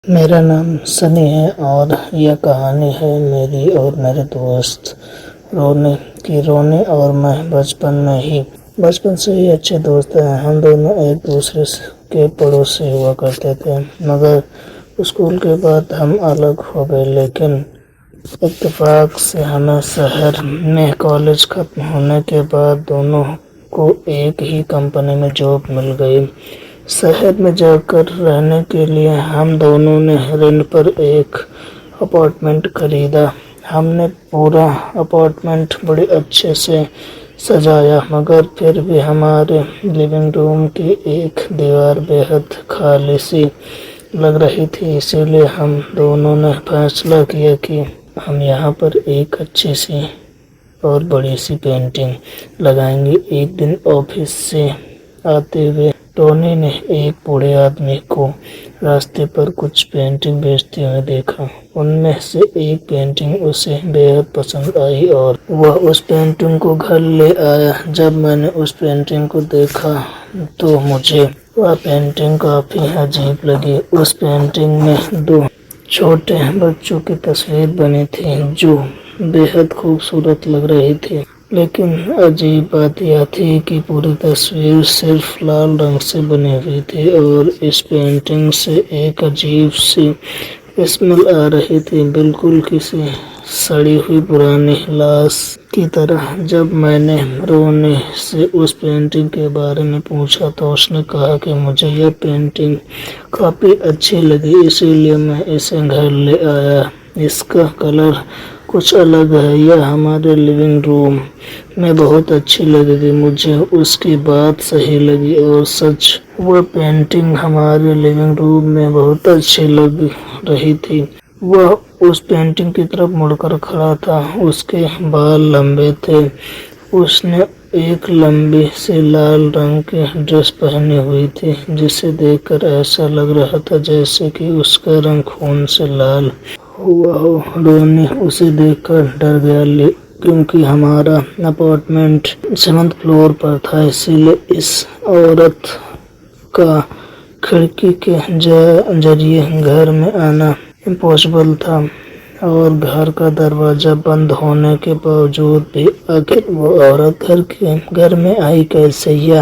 میرا نام سنی ہے اور یہ کہانی ہے میری اور میرے دوست رونے کی۔ رونے اور میں بچپن سے ہی اچھے دوست ہیں۔ ہم دونوں ایک دوسرے کے پڑوسی ہوا کرتے تھے، مگر اسکول کے بعد ہم الگ ہو گئے۔ لیکن اتفاق سے ہمیں شہر میں کالج ختم ہونے کے بعد دونوں کو ایک ہی کمپنی میں جاب مل گئی۔ شہر میں جا کر رہنے کے لیے ہم دونوں نے رینٹ پر ایک اپارٹمنٹ خریدا۔ ہم نے پورا اپارٹمنٹ بڑے اچھے سے سجایا، مگر پھر بھی ہمارے لیونگ روم کی ایک دیوار بے حد خالی سی لگ رہی تھی۔ اسی لیے ہم دونوں نے فیصلہ کیا کہ ہم یہاں پر ایک اچھی سی اور بڑی سی پینٹنگ لگائیں گے۔ ایک دن آفس سے آتے ہوئے ٹونی نے ایک بوڑھے آدمی کو راستے پر کچھ پینٹنگ بیچتے ہوئے دیکھا۔ ان میں سے ایک پینٹنگ اسے بے حد پسند آئی اور وہ اس پینٹنگ کو گھر لے آیا۔ جب میں نے اس پینٹنگ کو دیکھا تو مجھے وہ پینٹنگ کافی عجیب لگی۔ اس پینٹنگ میں دو چھوٹے بچوں کی تصویر بنی تھی جو بے حد خوبصورت لگ رہی تھی، لیکن عجیب بات یہ تھی کہ پوری تصویر صرف لال رنگ سے بنی ہوئی تھی اور اس پینٹنگ سے ایک عجیب سی اسمیل آ رہی تھی، بالکل کسی سڑی ہوئی پرانی لاش کی طرح۔ جب میں نے رونے سے اس پینٹنگ کے بارے میں پوچھا تو اس نے کہا کہ مجھے یہ پینٹنگ کافی اچھی لگی، اسی لیے میں اسے گھر لے آیا۔ اس کا کلر کچھ الگ ہے، یہ ہمارے لیونگ روم میں بہت اچھی لگے گی۔ مجھے اس کی بات صحیح لگی اور سچ وہ پینٹنگ ہمارے لیونگ روم میں بہت اچھی لگ رہی تھی۔ وہ اس پینٹنگ کی طرف مڑ کر کھڑا تھا، اس کے بال لمبے تھے، اس نے ایک لمبی سی لال رنگ کی ڈریس پہنی ہوئی تھی جسے دیکھ کر ایسا لگ رہا تھا جیسے کہ اس کا رنگ خون سے لال ہوا ہو۔ رونی اسے دیکھ کر ڈر گیا، کیونکہ ہمارا اپارٹمنٹ 7 فلور پر تھا، اسی لیے اس عورت کا کھڑکی کے ذریعے گھر میں آنا امپاسبل تھا اور گھر کا دروازہ بند ہونے کے باوجود بھی آخر وہ عورت گھر میں آئی کیسے، یہ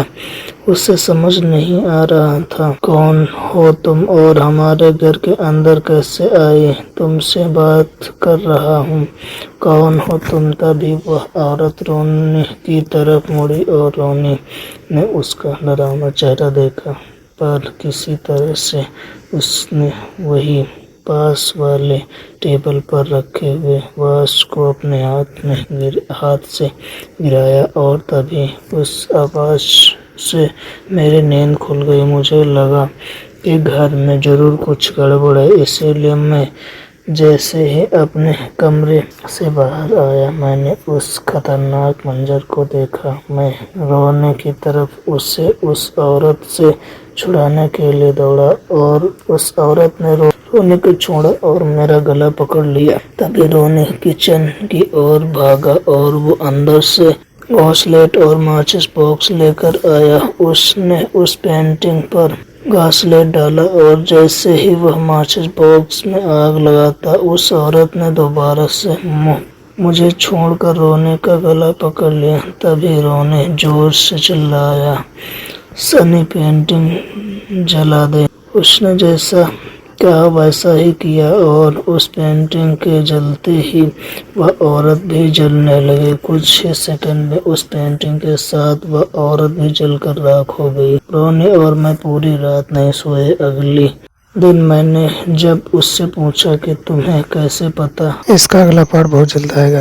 اسے سمجھ نہیں آ رہا تھا۔ کون ہو تم اور ہمارے گھر کے اندر کیسے آئی؟ تم سے بات کر رہا ہوں، کون ہو تم؟ تبھی وہ عورت رونی کی طرف مڑی اور رونی نے اس کا ڈراؤنا چہرہ دیکھا، پر کسی طرح سے اس نے وہی پاس والے ٹیبل پر رکھے ہوئے واچ کو اپنے ہاتھ سے گرایا اور تبھی اس آواز سے میری نیند کھل گئی۔ مجھے لگا کہ گھر میں ضرور کچھ گڑبڑ ہے، اسی لیے میں جیسے ہی اپنے کمرے سے باہر آیا میں نے اس خطرناک منظر کو دیکھا۔ میں رونے کی طرف اسے اس عورت سے چھڑانے کے لیے دوڑا اور اس عورت نے رونے کو چھوڑا اور میرا گلا پکڑ لیا۔ تبھی رونی کچن کی اور بھاگا اور وہ اندر سے گھاس لیٹ اور ماچس باکس لے کر آیا۔ اس نے اس پینٹنگ پر گھاس لیٹ ڈالا اور جیسے ہی وہ ماچس باکس میں آگ لگاتا، اس عورت نے دوبارہ سے مجھے چھوڑ کر رونی کا گلا پکڑ لیا۔ تبھی رونی زور سے چلایا، سنی پینٹنگ جلا دے۔ اس نے جیسا کہا ویسا ہی کیا اور اس پینٹنگ کے جلتے ہی وہ عورت بھی جلنے لگی۔ کچھ ہی سیکنڈ میں اس پینٹنگ کے ساتھ وہ عورت بھی جل کر راکھ ہو گئی۔ رونی اور میں پوری رات نہیں سوئے۔ اگلے دن میں نے جب اس سے پوچھا کہ تمہیں کیسے پتا، اس کا اگلا پارٹ بہت جلد آئے گا۔